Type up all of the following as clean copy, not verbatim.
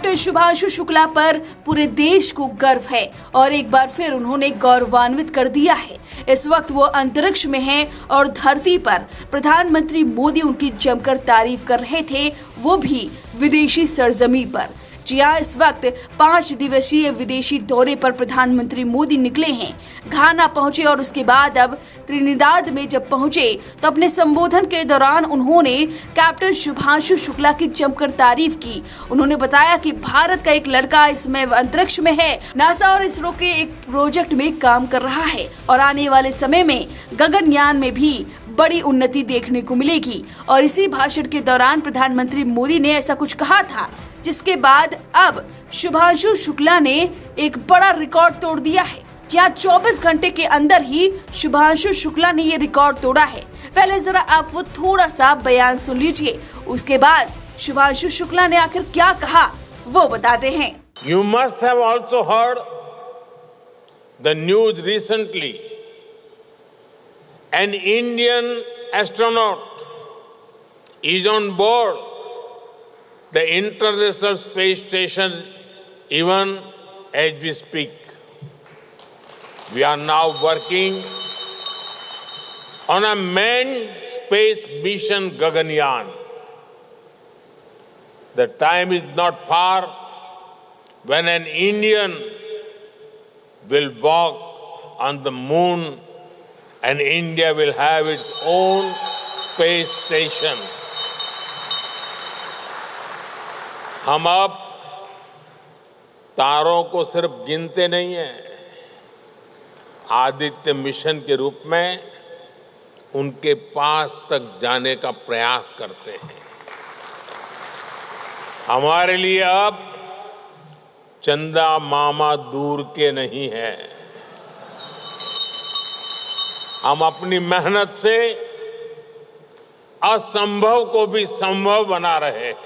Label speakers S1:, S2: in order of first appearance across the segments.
S1: Captain Shubhanshu Shukla पर पूरे देश को गर्व है और एक बार फिर उन्होंने गौरवान्वित कर दिया है। इस वक्त वो अंतरिक्ष में हैं और धरती पर प्रधानमंत्री मोदी उनकी जमकर तारीफ कर रहे थे, वो भी विदेशी सरजमी पर। जी हाँ, इस वक्त 5 दिवसीय विदेशी दौरे पर प्रधानमंत्री मोदी निकले हैं। घाना पहुंचे और उसके बाद अब त्रिनिदाद में जब पहुंचे तो अपने संबोधन के दौरान उन्होंने कैप्टन शुभांशु शुक्ला की जमकर तारीफ की। उन्होंने बताया कि भारत का एक लड़का इसमें अंतरिक्ष में है, नासा और इसरो के एक प्रोजेक्ट में काम कर रहा है और आने वाले समय में गगनयान में भी बड़ी उन्नति देखने को मिलेगी। और इसी भाषण के दौरान प्रधानमंत्री मोदी ने ऐसा कुछ कहा था, जिसके बाद अब शुभांशु शुक्ला ने एक बड़ा रिकॉर्ड तोड़ दिया है। जहाँ 24 घंटे के अंदर ही शुभांशु शुक्ला ने ये रिकॉर्ड तोड़ा है। पहले जरा आप वो थोड़ा सा बयान सुन लीजिए, उसके बाद शुभांशु शुक्ला ने आखिर क्या कहा वो बताते हैं।
S2: You must have also heard the news recently. An Indian astronaut is on board the International Space Station even as we speak. We are now working on a manned space mission Gaganyaan. The time is not far when an Indian will walk on the moon and India will have its own space station. हम अब तारों को सिर्फ गिनते नहीं हैं, Aditya mission के रूप में उनके पास तक जाने का प्रयास करते हैं। हमारे लिए अब चंदा मामा दूर के नहीं है। हम अपनी मेहनत से असंभव को भी संभव बना रहे हैं।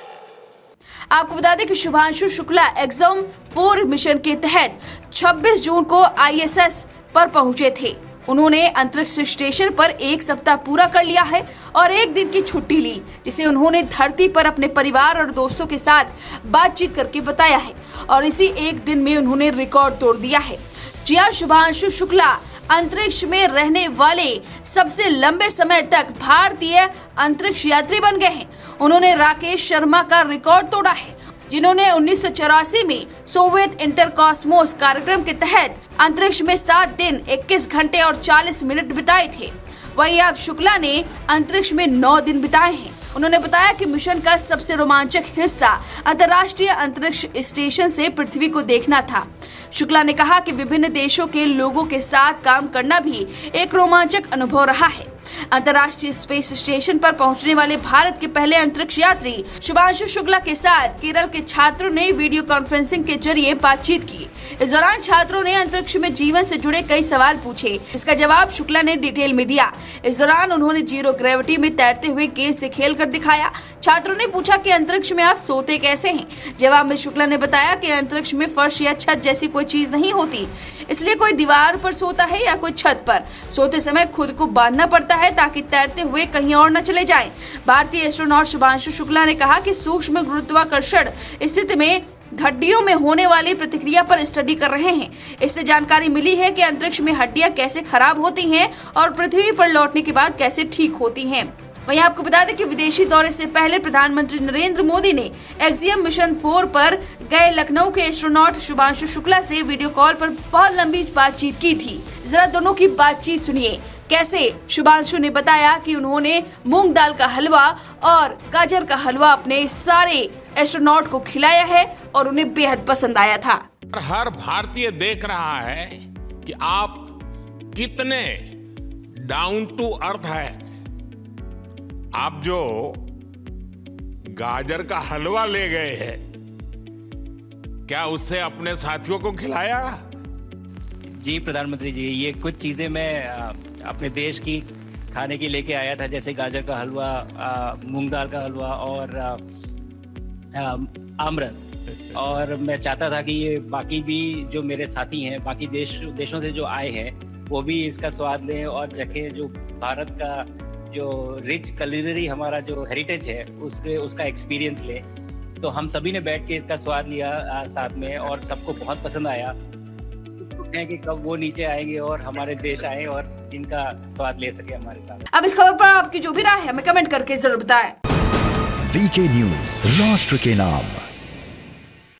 S1: आपको बता दें कि शुभांशु शुक्ला एग्जाम 4 मिशन के तहत 26 जून को ISS पर पहुंचे थे। उन्होंने अंतरिक्ष स्टेशन पर 1 सप्ताह पूरा कर लिया है और 1 दिन की छुट्टी ली, जिसे उन्होंने धरती पर अपने परिवार और दोस्तों के साथ बातचीत करके बताया है और इसी 1 दिन में उन्होंने रिकॉर्ड तोड़ दिया है। जी हाँ, शुभांशु शुक्ला अंतरिक्ष में रहने वाले सबसे लंबे समय तक भारतीय अंतरिक्ष यात्री बन गए हैं। उन्होंने राकेश शर्मा का रिकॉर्ड तोड़ा है, जिन्होंने 1984 में सोवियत इंटरकॉस्मोस कार्यक्रम के तहत अंतरिक्ष में 7 दिन 21 घंटे और 40 मिनट बिताए थे। वहीं अब शुक्ला ने अंतरिक्ष में 9 दिन बिताए हैं। उन्होंने बताया कि मिशन का सबसे रोमांचक हिस्सा अंतर्राष्ट्रीय अंतरिक्ष स्टेशन से पृथ्वी को देखना था। शुक्ला ने कहा कि विभिन्न देशों के लोगों के साथ काम करना भी एक रोमांचक अनुभव रहा है। अंतर्राष्ट्रीय स्पेस स्टेशन पर पहुंचने वाले भारत के पहले अंतरिक्ष यात्री शुभांशु शुक्ला के साथ केरल के छात्रों ने वीडियो कॉन्फ्रेंसिंग के जरिए बातचीत की। इस दौरान छात्रों ने अंतरिक्ष में जीवन से जुड़े कई सवाल पूछे, इसका जवाब शुक्ला ने डिटेल में दिया। इस दौरान उन्होंने जीरो ग्रेविटी में तैरते हुए गेंद से खेल कर दिखाया। छात्रों ने पूछा कि अंतरिक्ष में आप सोते कैसे हैं। जवाब में शुक्ला ने बताया कि अंतरिक्ष में फर्श या छत जैसी कोई चीज नहीं होती, इसलिए कोई दीवार पर सोता है या कोई छत पर। सोते समय खुद को बांधना पड़ता है ताकि तैरते हुए कहीं और न चले जाएं। भारतीय एस्ट्रोनॉट शुभांशु शुक्ला ने कहा कि सूक्ष्म गुरुत्वाकर्षण स्थिति में हड्डियों में होने वाली प्रतिक्रिया पर स्टडी कर रहे हैं। इससे जानकारी मिली है कि अंतरिक्ष में हड्डियां कैसे खराब होती हैं और पृथ्वी पर लौटने के बाद कैसे ठीक होती हैं। वहीं आपको बता दें कि विदेशी दौरे से पहले प्रधानमंत्री नरेंद्र मोदी ने एक्सियम मिशन 4 पर गए लखनऊ के एस्ट्रोनॉट शुभांशु शुक्ला से वीडियो कॉल पर बहुत लंबी बातचीत की थी। जरा दोनों की बातचीत सुनिए। कैसे शुभांशु ने बताया कि उन्होंने मूंग दाल का हलवा और गाजर का हलवा अपने सारे एस्ट्रोनॉट को खिलाया है और उन्हें बेहद पसंद आया था।
S2: हर भारतीय देख रहा है कि आप कितने डाउन टू अर्थ है। आप जो गाजर का हलवा ले गए हैं, क्या उससे अपने साथियों को खिलाया?
S3: जी प्रधानमंत्री जी, ये कुछ चीजें मैं अपने देश की खाने की लेके आया था, जैसे गाजर का हलवा, मूंग दाल का हलवा और आमरस। और मैं चाहता था कि ये बाकी भी जो मेरे साथी हैं, बाकी देशों से जो आए हैं, वो भी इसका स्वाद लें और चखें। जो भारत का जो रिच कलिनरी हमारा जो हेरिटेज है उसका एक्सपीरियंस लें। तो हम सभी ने बैठ के इसका स्वाद लिया साथ में, और सबको बहुत पसंद आया। हैं कि कब वो नीचे आएंगे और हमारे देश आए और इनका स्वाद ले सके हमारे साथ।
S1: अब इस खबर पर आपकी जो भी राय है हमें कमेंट करके जरूर बताएं।
S4: वीके न्यूज, राष्ट्र के नाम।